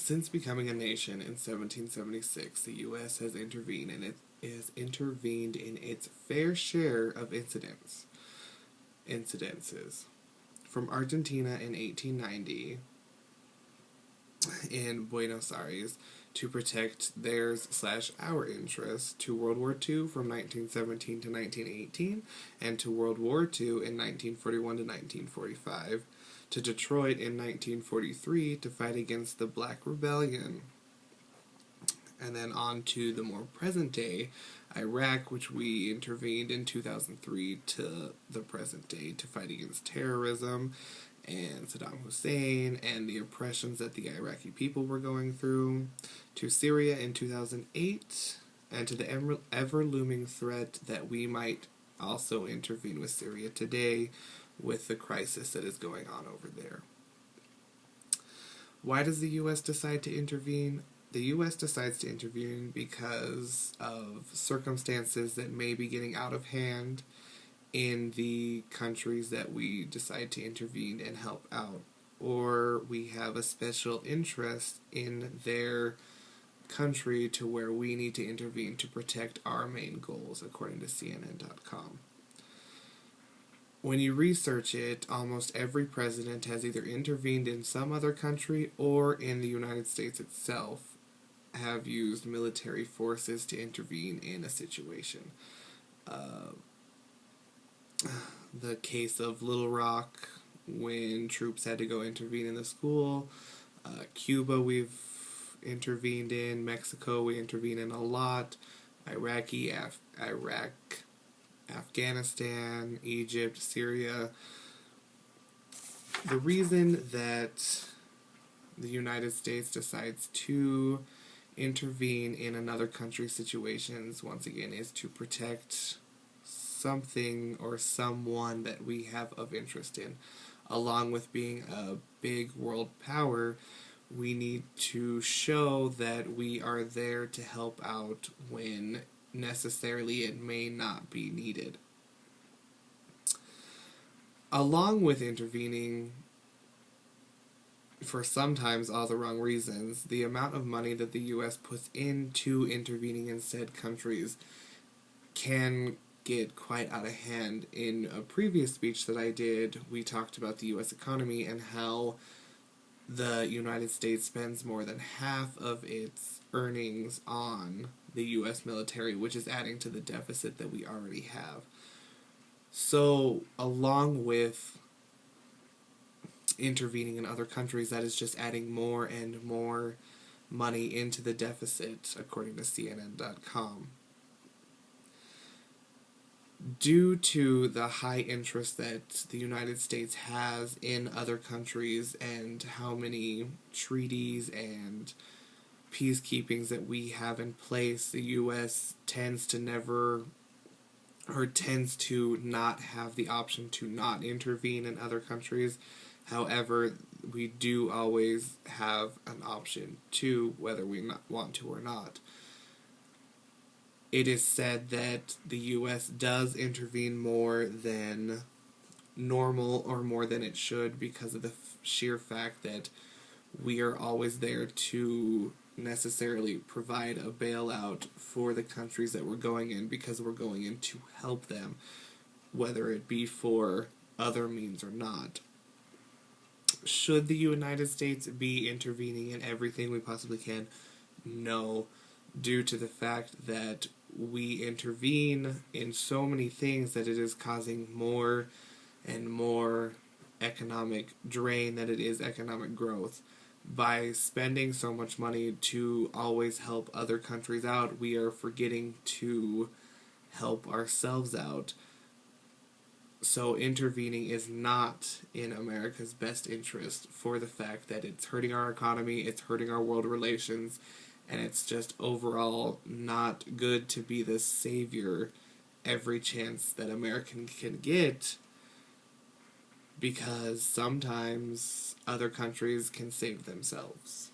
Since becoming a nation in 1776, the U.S. has intervened and it has intervened in its fair share of incidences. From Argentina in 1890 in Buenos Aires to protect theirs/our interests, to World War II from 1917 to 1918, and to World War II in 1941 to 1945, to Detroit in 1943 to fight against the Black Rebellion, and then on to the more present day, Iraq, which we intervened in 2003 to the present day to fight against terrorism and Saddam Hussein and the oppressions that the Iraqi people were going through, to Syria in 2008, and to the ever-looming threat that we might also intervene with Syria today with the crisis that is going on over there. Why does the U.S. decide to intervene? The U.S. decides to intervene because of circumstances that may be getting out of hand in the countries that we decide to intervene and help out, or we have a special interest in their country to where we need to intervene to protect our main goals, according to CNN.com. When you research it, almost every president has either intervened in some other country or in the United States itself have used military forces to intervene in a situation. The case of Little Rock, when troops had to go intervene in the school. Cuba we've intervened in. Mexico we intervene in a lot. Iraq, Afghanistan, Egypt, Syria. The reason that the United States decides to intervene in another country's situations, once again, is to protect something or someone that we have of interest in. Along with being a big world power, we need to show that we are there to help out when necessarily it may not be needed. Along with intervening for sometimes all the wrong reasons, the amount of money that the U.S. puts into intervening in said countries can get quite out of hand. In a previous speech that I did, we talked about the U.S. economy and how the United States spends more than half of its earnings on the U.S. military, which is adding to the deficit that we already have. So, along with intervening in other countries, that is just adding more and more money into the deficit, according to CNN.com. Due to the high interest that the United States has in other countries and how many treaties and peacekeepings that we have in place, the U.S. tends to not have the option to not intervene in other countries. However, we do always have an option to, whether we want to or not. It is said that the U.S. does intervene more than normal or more than it should because of the sheer fact that we are always there to necessarily provide a bailout for the countries that we're going in, because we're going in to help them, whether it be for other means or not. Should the United States be intervening in everything we possibly can? No, due to the fact that we intervene in so many things that it is causing more and more economic drain than it is economic growth. By spending so much money to always help other countries out, we are forgetting to help ourselves out. So intervening is not in America's best interest, for the fact that it's hurting our economy, it's hurting our world relations, and it's just overall not good to be the savior every chance that American can get, because sometimes other countries can save themselves.